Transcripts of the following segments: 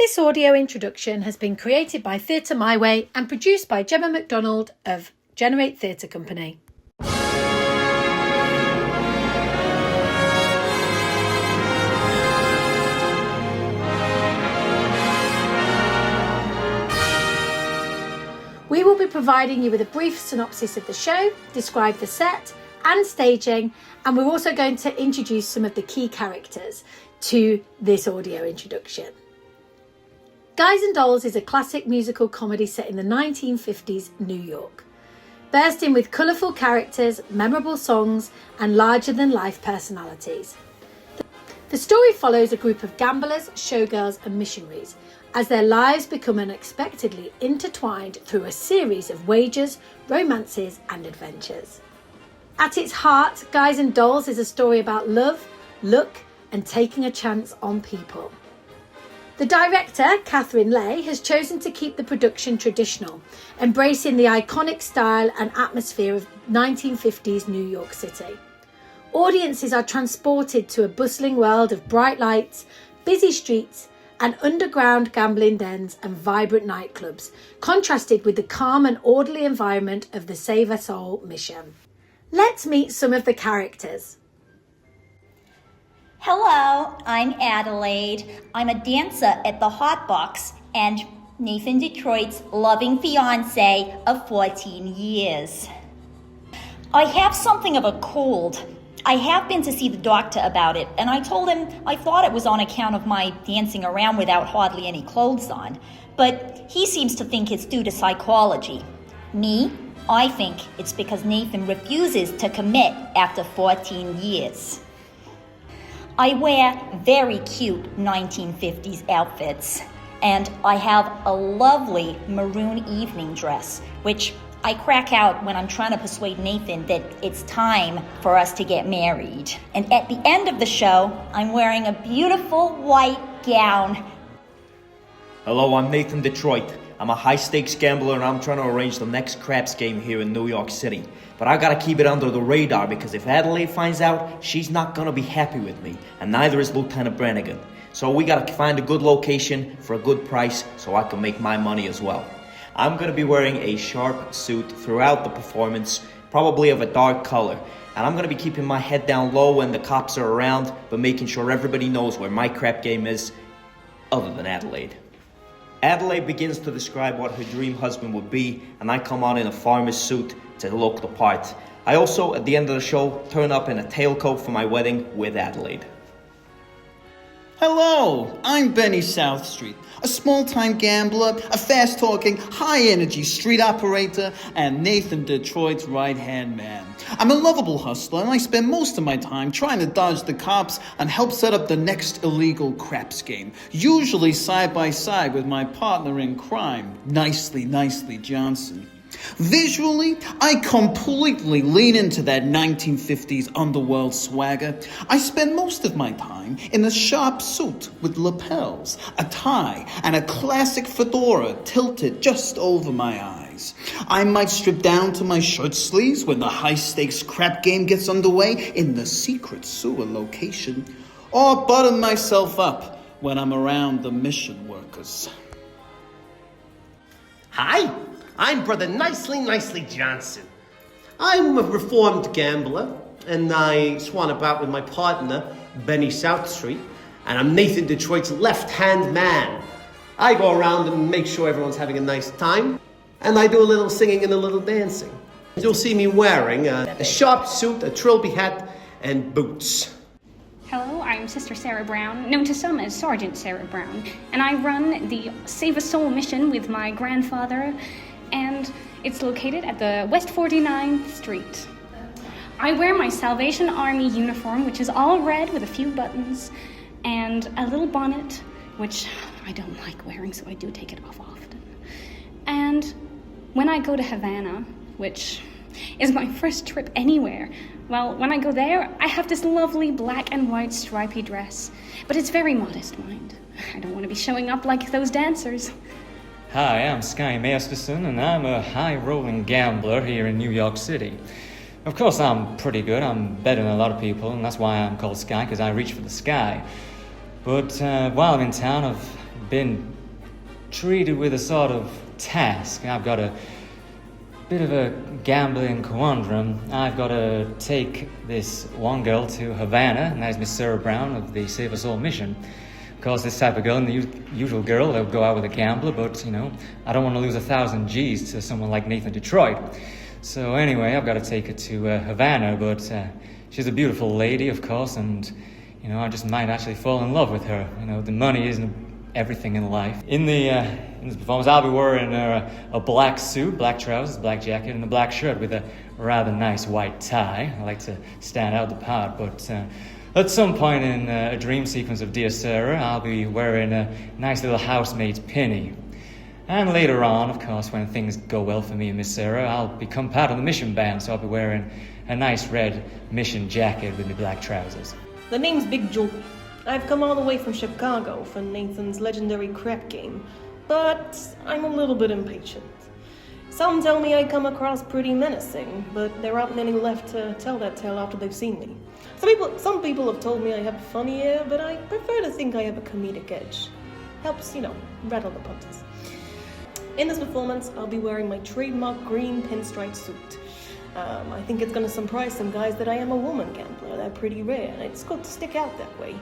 This audio introduction has been created by Theatre My Way and produced by Gemma MacDonald of Generate Theatre Company. We will be providing you with a brief synopsis of the show, describe the set and staging, and we're also going to introduce some of the key characters to this audio introduction. Guys and Dolls is a classic musical comedy set in the 1950s New York, bursting with colourful characters, memorable songs, and larger-than-life personalities. The story follows a group of gamblers, showgirls, and missionaries as their lives become unexpectedly intertwined through a series of wagers, romances, and adventures. At its heart, Guys and Dolls is a story about love, luck, and taking a chance on people. The director, Catherine Lay, has chosen to keep the production traditional, embracing the iconic style and atmosphere of 1950s New York City. Audiences are transported to a bustling world of bright lights, busy streets, and underground gambling dens and vibrant nightclubs, contrasted with the calm and orderly environment of the Save a Soul mission. Let's meet some of the characters. Hello, I'm Adelaide. I'm a dancer at the Hot Box and Nathan Detroit's loving fiance of 14 years. I have something of a cold. I have been to see the doctor about it, and I told him I thought it was on account of my dancing around without hardly any clothes on, but he seems to think it's due to psychology. Me, I think it's because Nathan refuses to commit after 14 years. I wear very cute 1950s outfits, and I have a lovely maroon evening dress, which I crack out when I'm trying to persuade Nathan that it's time for us to get married. And at the end of the show, I'm wearing a beautiful white gown. Hello, I'm Nathan Detroit. I'm a high-stakes gambler and I'm trying to arrange the next craps game here in New York City. But I gotta keep it under the radar because if Adelaide finds out, she's not gonna be happy with me. And neither is Lieutenant Brannigan. So we gotta find a good location for a good price so I can make my money as well. I'm gonna be wearing a sharp suit throughout the performance, probably of a dark color. And I'm gonna be keeping my head down low when the cops are around, but making sure everybody knows where my crap game is, other than Adelaide. Adelaide begins to describe what her dream husband would be, and I come on in a farmer's suit to look the part. I also, at the end of the show, turn up in a tailcoat for my wedding with Adelaide. Hello, I'm Benny Southstreet, a small-time gambler, a fast-talking, high-energy street operator, and Nathan Detroit's right-hand man. I'm a lovable hustler, and I spend most of my time trying to dodge the cops and help set up the next illegal craps game, usually side by side with my partner in crime, Nicely Johnson. Visually, I completely lean into that 1950s underworld swagger. I spend most of my time in a sharp suit with lapels, a tie, and a classic fedora tilted just over my eyes. I might strip down to my shirt sleeves when the high-stakes crap game gets underway in the secret sewer location, or button myself up when I'm around the mission workers. Hi, I'm Brother Nicely Johnson. I'm a reformed gambler, and I swan about with my partner, Benny Southstreet, and I'm Nathan Detroit's left-hand man. I go around and make sure everyone's having a nice time, and I do a little singing and a little dancing. You'll see me wearing a sharp suit, a trilby hat, and boots. Hello, I'm Sister Sarah Brown, known to some as Sergeant Sarah Brown, and I run the Save a Soul mission with my grandfather, and it's located at the West 49th Street. I wear my Salvation Army uniform, which is all red with a few buttons, and a little bonnet, which I don't like wearing, so I do take it off often. And when I go to Havana, which is my first trip anywhere, well, when I go there, I have this lovely black and white stripy dress, but it's very modest, mind. I don't want to be showing up like those dancers. Hi, I'm Sky Masterson, and I'm a high-rolling gambler here in New York City. Of course, I'm pretty good. I'm better than a lot of people, and that's why I'm called Sky, because I reach for the sky. But while I'm in town, I've been treated with a sort of task. I've got a bit of a gambling conundrum. I've got to take this one girl to Havana, and that is Miss Sarah Brown of the Save Us All mission. Of course, this type of girl, and the usual girl, they'll go out with a gambler, but, I don't want to lose 1,000 G's to someone like Nathan Detroit. So anyway, I've got to take her to Havana, but she's a beautiful lady, of course, and, I just might actually fall in love with her. The money isn't everything in life. In this performance, I'll be wearing a black suit, black trousers, black jacket, and a black shirt with a rather nice white tie. I like to stand out the part, but at some point in a dream sequence of Dear Sarah, I'll be wearing a nice little housemaid's pinny. And later on, of course, when things go well for me and Miss Sarah, I'll become part of the mission band, so I'll be wearing a nice red mission jacket with my black trousers. The name's Big Julie. I've come all the way from Chicago for Nathan's legendary crap game, but I'm a little bit impatient. Some tell me I come across pretty menacing, but there aren't many left to tell that tale after they've seen me. Some people have told me I have a funny air, but I prefer to think I have a comedic edge. Helps, rattle the punches. In this performance, I'll be wearing my trademark green pinstripe suit. I think it's going to surprise some guys that I am a woman gambler. They're pretty rare, and it's good to stick out that way.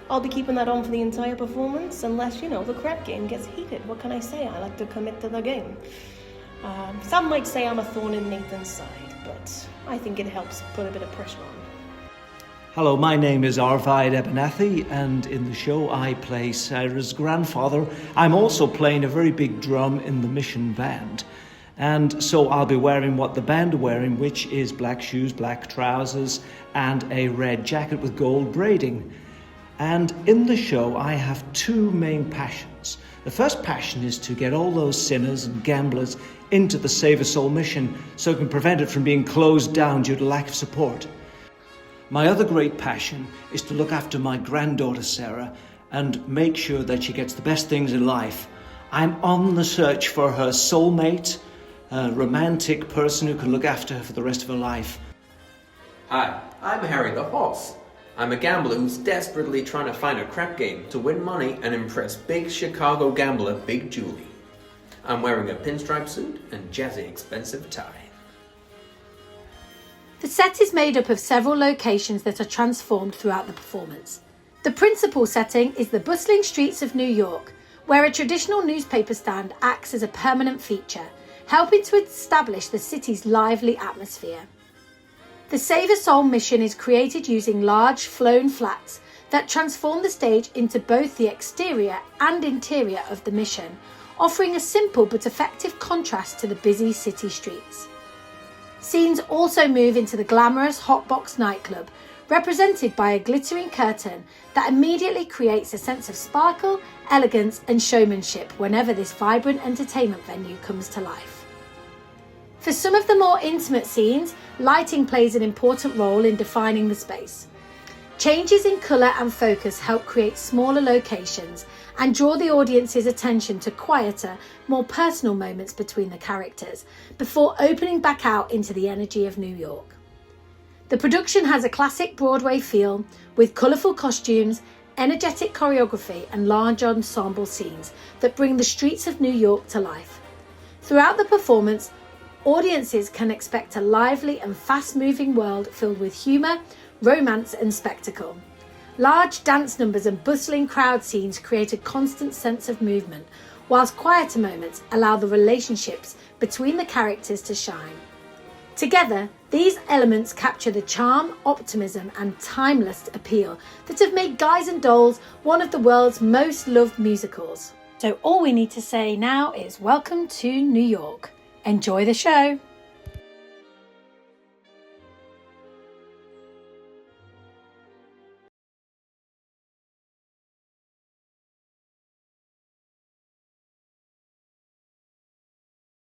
I'll be keeping that on for the entire performance, unless, the crap game gets heated. What can I say? I like to commit to the game. Some might say I'm a thorn in Nathan's side, but I think it helps put a bit of pressure on. Hello, my name is Arvid Abernathy, and in the show I play Sarah's grandfather. I'm also playing a very big drum in the mission band. And so I'll be wearing what the band are wearing, which is black shoes, black trousers, and a red jacket with gold braiding. And in the show, I have two main passions. The first passion is to get all those sinners and gamblers into the Save Us All mission so it can prevent it from being closed down due to lack of support. My other great passion is to look after my granddaughter Sarah and make sure that she gets the best things in life. I'm on the search for her soulmate, a romantic person who can look after her for the rest of her life. Hi, I'm Harry the Horse. I'm a gambler who's desperately trying to find a crap game to win money and impress big Chicago gambler Big Julie. I'm wearing a pinstripe suit and jazzy expensive tie. The set is made up of several locations that are transformed throughout the performance. The principal setting is the bustling streets of New York, where a traditional newspaper stand acts as a permanent feature, helping to establish the city's lively atmosphere. The Save Us All mission is created using large flown flats that transform the stage into both the exterior and interior of the mission, offering a simple but effective contrast to the busy city streets. Scenes also move into the glamorous Hotbox nightclub, represented by a glittering curtain that immediately creates a sense of sparkle, elegance and showmanship whenever this vibrant entertainment venue comes to life. For some of the more intimate scenes, lighting plays an important role in defining the space. Changes in colour and focus help create smaller locations and draw the audience's attention to quieter, more personal moments between the characters, before opening back out into the energy of New York. The production has a classic Broadway feel, with colourful costumes, energetic choreography and large ensemble scenes that bring the streets of New York to life. Throughout the performance, audiences can expect a lively and fast-moving world filled with humour, romance and spectacle. Large dance numbers and bustling crowd scenes create a constant sense of movement, whilst quieter moments allow the relationships between the characters to shine. Together, these elements capture the charm, optimism and timeless appeal that have made Guys and Dolls one of the world's most loved musicals. So all we need to say now is welcome to New York. Enjoy the show.